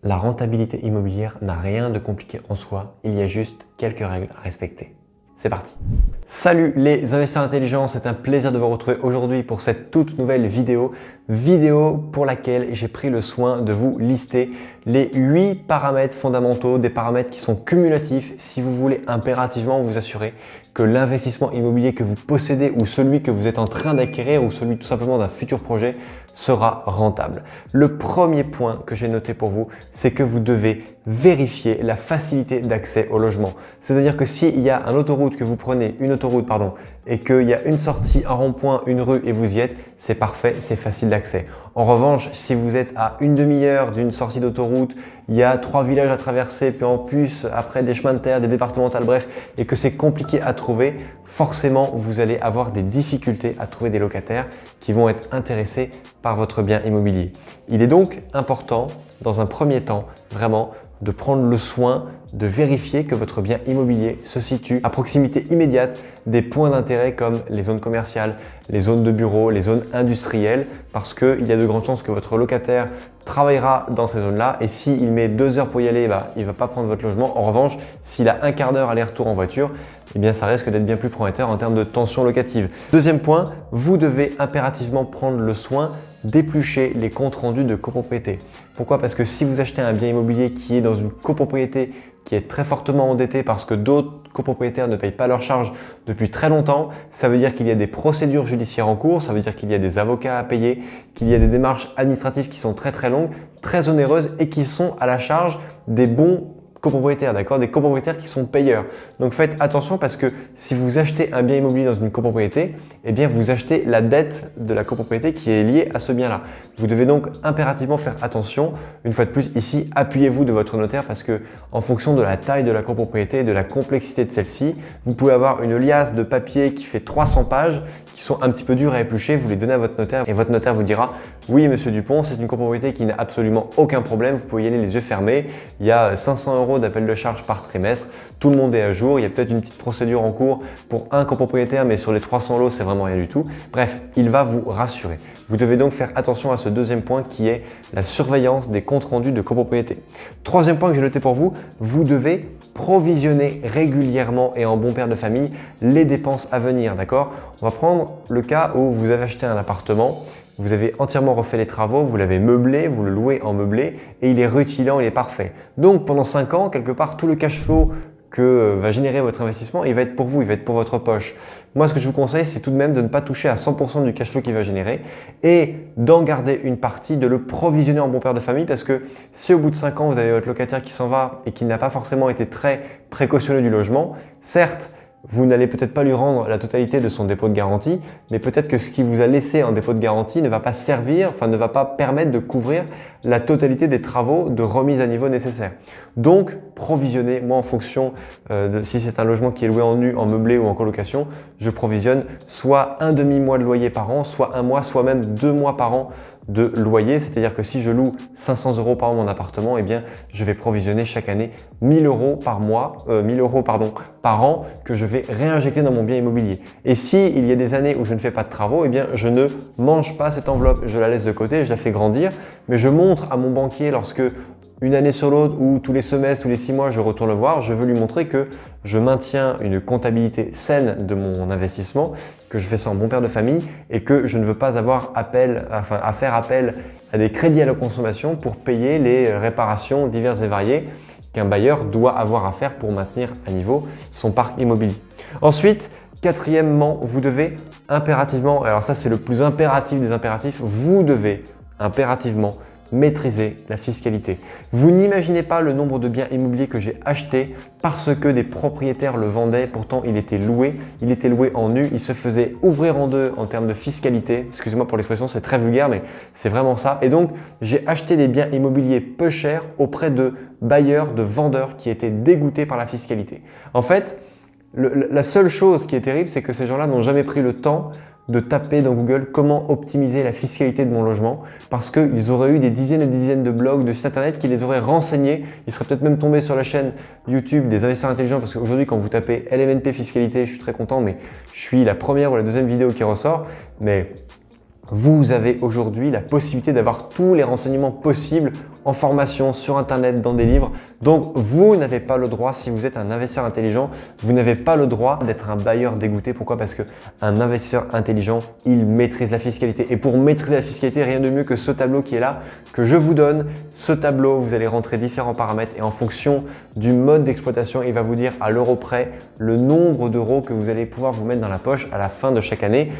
La rentabilité immobilière n'a rien de compliqué en soi, il y a juste quelques règles à respecter. C'est parti! Salut les investisseurs intelligents, c'est un plaisir de vous retrouver aujourd'hui pour cette toute nouvelle vidéo pour laquelle j'ai pris le soin de vous lister les 8 paramètres fondamentaux, des paramètres qui sont cumulatifs si vous voulez impérativement vous assurer que l'investissement immobilier que vous possédez ou celui que vous êtes en train d'acquérir ou celui tout simplement d'un futur projet sera rentable. Le premier point que j'ai noté pour vous, c'est que vous devez vérifier la facilité d'accès au logement. C'est-à-dire que s'il y a une autoroute que vous prenez, et qu'il y a une sortie, un rond-point, une rue et vous y êtes, c'est parfait, c'est facile d'accès. En revanche, si vous êtes à une demi-heure d'une sortie d'autoroute, il y a 3 villages à traverser, puis en plus après des chemins de terre, des départementales, bref, et que c'est compliqué à trouver, forcément vous allez avoir des difficultés à trouver des locataires qui vont être intéressés par votre bien immobilier. Il est donc important, dans un premier temps, vraiment, de prendre le soin de vérifier que votre bien immobilier se situe à proximité immédiate des points d'intérêt comme les zones commerciales, les zones de bureaux, les zones industrielles, parce qu'il y a de grandes chances que votre locataire travaillera dans ces zones-là et s'il met 2 heures pour y aller, il ne va pas prendre votre logement. En revanche, s'il a un quart d'heure aller-retour en voiture, eh bien ça risque d'être bien plus prometteur en termes de tension locative. Deuxième point, vous devez impérativement prendre le soin d'éplucher les comptes rendus de copropriété. Pourquoi? Parce que si vous achetez un bien immobilier qui est dans une copropriété qui est très fortement endettée parce que d'autres copropriétaires ne payent pas leurs charges depuis très longtemps, ça veut dire qu'il y a des procédures judiciaires en cours, ça veut dire qu'il y a des avocats à payer, qu'il y a des démarches administratives qui sont très longues, très onéreuses et qui sont à la charge des bons copropriétaires, d'accord? Des copropriétaires qui sont payeurs. Donc faites attention parce que si vous achetez un bien immobilier dans une copropriété, eh bien vous achetez la dette de la copropriété qui est liée à ce bien-là. Vous devez donc impérativement faire attention. Une fois de plus, ici, appuyez-vous de votre notaire parce que en fonction de la taille de la copropriété et de la complexité de celle-ci, vous pouvez avoir une liasse de papier qui fait 300 pages qui sont un petit peu dures à éplucher. Vous les donnez à votre notaire et votre notaire vous dira « Oui, monsieur Dupont, c'est une copropriété qui n'a absolument aucun problème. Vous pouvez y aller les yeux fermés. Il y a 500 € d'appel de charge par trimestre. Tout le monde est à jour. Il y a peut-être une petite procédure en cours pour un copropriétaire, mais sur les 300 lots, c'est vraiment rien du tout. Bref, il va vous rassurer. Vous devez donc faire attention à ce deuxième point qui est la surveillance des comptes rendus de copropriété. Troisième point que j'ai noté pour vous, vous devez provisionner régulièrement et en bon père de famille les dépenses à venir, d'accord? On va prendre le cas où vous avez acheté un appartement, vous avez entièrement refait les travaux, vous l'avez meublé, vous le louez en meublé et il est rutilant, il est parfait. Donc pendant 5 ans, quelque part, tout le cash flow que va générer votre investissement, il va être pour vous, il va être pour votre poche. Moi, ce que je vous conseille, c'est tout de même de ne pas toucher à 100% du cash flow qu'il va générer et d'en garder une partie, de le provisionner en bon père de famille parce que si au bout de 5 ans, vous avez votre locataire qui s'en va et qui n'a pas forcément été très précautionneux du logement, certes, vous n'allez peut-être pas lui rendre la totalité de son dépôt de garantie, mais peut-être que ce qu'il vous a laissé en dépôt de garantie ne va pas servir, ne va pas permettre de couvrir la totalité des travaux de remise à niveau nécessaires. Donc, provisionnez, moi en fonction de si c'est un logement qui est loué en nu, en meublé ou en colocation, je provisionne soit un demi-mois de loyer par an, soit 1 mois, soit même 2 mois par an de loyer. C'est-à-dire que si je loue 500 € par an mon appartement, eh bien, je vais provisionner chaque année 1000 € par mois, 1000 € par an que je vais réinjecter dans mon bien immobilier. Et si il y a des années où je ne fais pas de travaux, eh bien, je ne mange pas cette enveloppe, je la laisse de côté, je la fais grandir, mais je montre à mon banquier lorsque une année sur l'autre ou tous les semestres, tous les 6 mois, je retourne le voir, je veux lui montrer que je maintiens une comptabilité saine de mon investissement, que je fais ça en bon père de famille et que je ne veux pas avoir à faire appel à des crédits à la consommation pour payer les réparations diverses et variées qu'un bailleur doit avoir à faire pour maintenir à niveau son parc immobilier. Ensuite, quatrièmement, vous devez impérativement, alors ça c'est le plus impératif des impératifs, vous devez impérativement maîtriser la fiscalité. Vous n'imaginez pas le nombre de biens immobiliers que j'ai achetés parce que des propriétaires le vendaient, pourtant il était loué en nu, il se faisait ouvrir en deux en termes de fiscalité. Excusez-moi pour l'expression, c'est très vulgaire, mais c'est vraiment ça. Et donc, j'ai acheté des biens immobiliers peu chers auprès de bailleurs, de vendeurs qui étaient dégoûtés par la fiscalité. En fait, la seule chose qui est terrible, c'est que ces gens-là n'ont jamais pris le temps de taper dans Google comment optimiser la fiscalité de mon logement parce qu'ils auraient eu des dizaines et des dizaines de blogs, de sites internet qui les auraient renseignés. Ils seraient peut-être même tombés sur la chaîne YouTube des investisseurs intelligents parce qu'aujourd'hui, quand vous tapez LMNP fiscalité, je suis très content, mais je suis la première ou la deuxième vidéo qui ressort. Mais Vous avez aujourd'hui la possibilité d'avoir tous les renseignements possibles en formation, sur internet, dans des livres. Donc vous n'avez pas le droit, si vous êtes un investisseur intelligent, vous n'avez pas le droit d'être un bailleur dégoûté. Pourquoi? Parce qu'un investisseur intelligent, il maîtrise la fiscalité. Et pour maîtriser la fiscalité, rien de mieux que ce tableau qui est là, que je vous donne. Ce tableau, vous allez rentrer différents paramètres et en fonction du mode d'exploitation, il va vous dire à l'euro près le nombre d'euros que vous allez pouvoir vous mettre dans la poche à la fin de chaque année.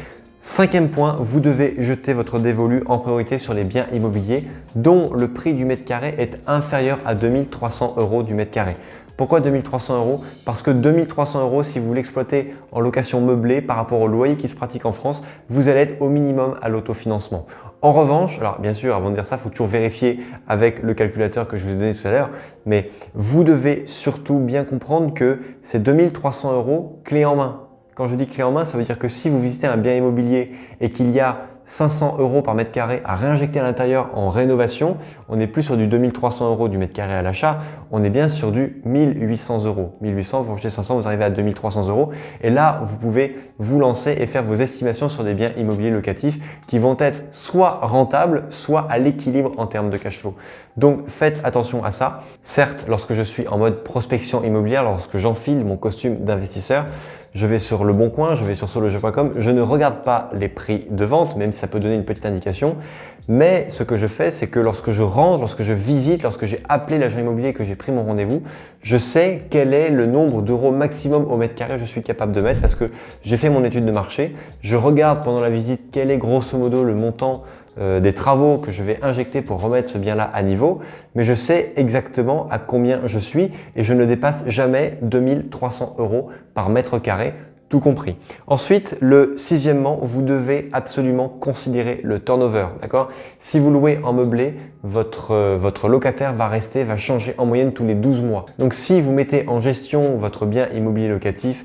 Cinquième point, vous devez jeter votre dévolu en priorité sur les biens immobiliers dont le prix du mètre carré est inférieur à 2300 € du mètre carré. Pourquoi 2300 €? Parce que 2300 €, si vous l'exploitez en location meublée par rapport au loyer qui se pratique en France, vous allez être au minimum à l'autofinancement. En revanche, alors bien sûr, avant de dire ça, il faut toujours vérifier avec le calculateur que je vous ai donné tout à l'heure, mais vous devez surtout bien comprendre que c'est 2300 € clé en main. Quand je dis clé en main, ça veut dire que si vous visitez un bien immobilier et qu'il y a 500 € par mètre carré à réinjecter à l'intérieur en rénovation, on n'est plus sur du 2300 € du mètre carré à l'achat, on est bien sur du 1800 €. 1800, vous rajoutez 500, vous arrivez à 2300 € et là, vous pouvez vous lancer et faire vos estimations sur des biens immobiliers locatifs qui vont être soit rentables, soit à l'équilibre en termes de cash flow. Donc, faites attention à ça. Certes, lorsque je suis en mode prospection immobilière, lorsque j'enfile mon costume d'investisseur, je vais sur Le Bon Coin, je vais sur sologeu.com, je ne regarde pas les prix de vente, même si ça peut donner une petite indication. Mais ce que je fais, c'est que lorsque je rentre, lorsque je visite, lorsque j'ai appelé l'agent immobilier et que j'ai pris mon rendez-vous, je sais quel est le nombre d'euros maximum au mètre carré que je suis capable de mettre parce que j'ai fait mon étude de marché. Je regarde pendant la visite quel est grosso modo le montant des travaux que je vais injecter pour remettre ce bien-là à niveau, mais je sais exactement à combien je suis et je ne dépasse jamais 2300 € par mètre carré, tout compris. Ensuite, sixièmement, vous devez absolument considérer le turnover, d'accord? Si vous louez en meublé, votre locataire va changer en moyenne tous les 12 mois. Donc si vous mettez en gestion votre bien immobilier locatif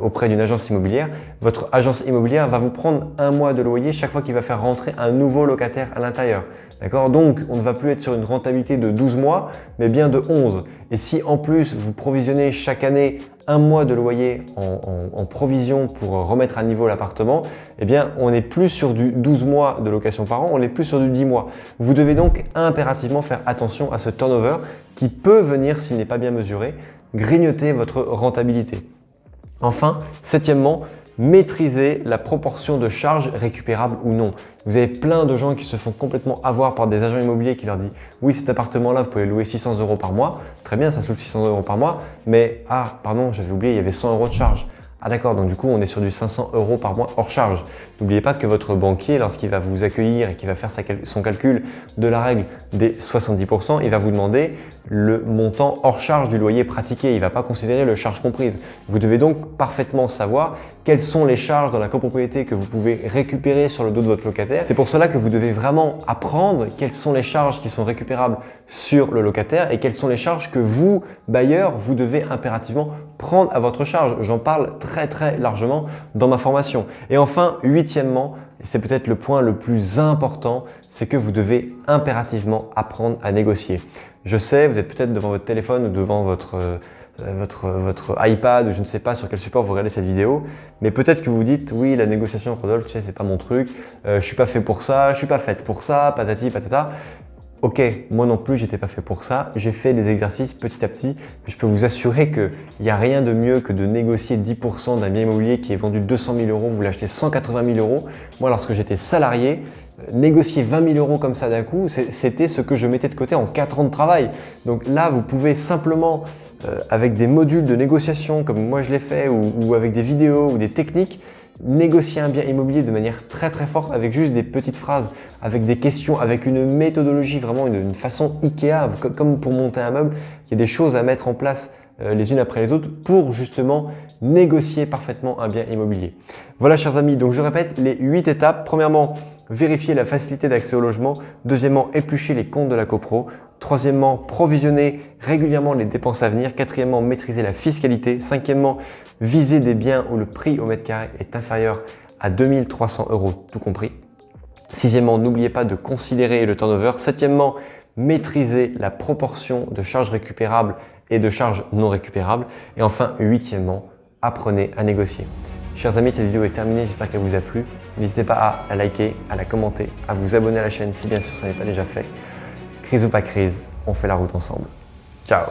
auprès d'une agence immobilière, votre agence immobilière va vous prendre un mois de loyer chaque fois qu'il va faire rentrer un nouveau locataire à l'intérieur. D'accord? Donc, on ne va plus être sur une rentabilité de 12 mois, mais bien de 11. Et si en plus, vous provisionnez chaque année un mois de loyer en provision pour remettre à niveau l'appartement, eh bien, on n'est plus sur du 12 mois de location par an, on est plus sur du 10 mois. Vous devez donc impérativement faire attention à ce turnover qui peut venir, s'il n'est pas bien mesuré, grignoter votre rentabilité. Enfin, septièmement, maîtriser la proportion de charges récupérables ou non. Vous avez plein de gens qui se font complètement avoir par des agents immobiliers qui leur disent « Oui, cet appartement-là, vous pouvez louer 600 € par mois. » Très bien, ça se loue 600 € par mois, mais « Ah, pardon, j'avais oublié, il y avait 100 € de charges. » Ah d'accord, donc du coup, on est sur du 500 € par mois hors charge. N'oubliez pas que votre banquier, lorsqu'il va vous accueillir et qu'il va faire son calcul de la règle des 70%, il va vous demander le montant hors charge du loyer pratiqué. Il ne va pas considérer le charge comprise. Vous devez donc parfaitement savoir quelles sont les charges dans la copropriété que vous pouvez récupérer sur le dos de votre locataire. C'est pour cela que vous devez vraiment apprendre quelles sont les charges qui sont récupérables sur le locataire et quelles sont les charges que vous, bailleur, vous devez impérativement prendre à votre charge. J'en parle très largement dans ma formation. Et enfin, huitièmement, et c'est peut-être le point le plus important, c'est que vous devez impérativement apprendre à négocier. Je sais, vous êtes peut-être devant votre téléphone ou devant votre iPad ou je ne sais pas sur quel support vous regardez cette vidéo, mais peut-être que vous vous dites « Oui, la négociation, Rodolphe, tu sais, c'est pas mon truc, je suis pas fait pour ça, je suis pas faite pour ça, patati patata. » Ok, moi non plus, j'étais pas fait pour ça. J'ai fait des exercices petit à petit, mais je peux vous assurer qu'il n'y a rien de mieux que de négocier 10% d'un bien immobilier qui est vendu 200 000 €, vous l'achetez 180 000 €. Moi, lorsque j'étais salarié, négocier 20 000 € comme ça d'un coup, c'était ce que je mettais de côté en 4 ans de travail. Donc là, vous pouvez simplement, avec des modules de négociation comme moi je l'ai fait, ou avec des vidéos ou des techniques, négocier un bien immobilier de manière très forte avec juste des petites phrases, avec des questions, avec une méthodologie, vraiment une façon Ikea, comme pour monter un meuble. Il y a des choses à mettre en place les unes après les autres pour justement négocier parfaitement un bien immobilier. Voilà chers amis, donc je répète les 8 étapes. Premièrement, vérifier la facilité d'accès au logement. Deuxièmement, éplucher les comptes de la copro. Troisièmement, provisionner régulièrement les dépenses à venir. Quatrièmement, maîtriser la fiscalité. Cinquièmement, viser des biens où le prix au mètre carré est inférieur à 2300 € tout compris. Sixièmement, n'oubliez pas de considérer le turnover. Septièmement, maîtriser la proportion de charges récupérables et de charges non récupérables. Et enfin, huitièmement, apprenez à négocier. Chers amis, cette vidéo est terminée, j'espère qu'elle vous a plu. N'hésitez pas à la liker, à la commenter, à vous abonner à la chaîne si bien sûr ça n'est pas déjà fait. Crise ou pas crise, on fait la route ensemble. Ciao!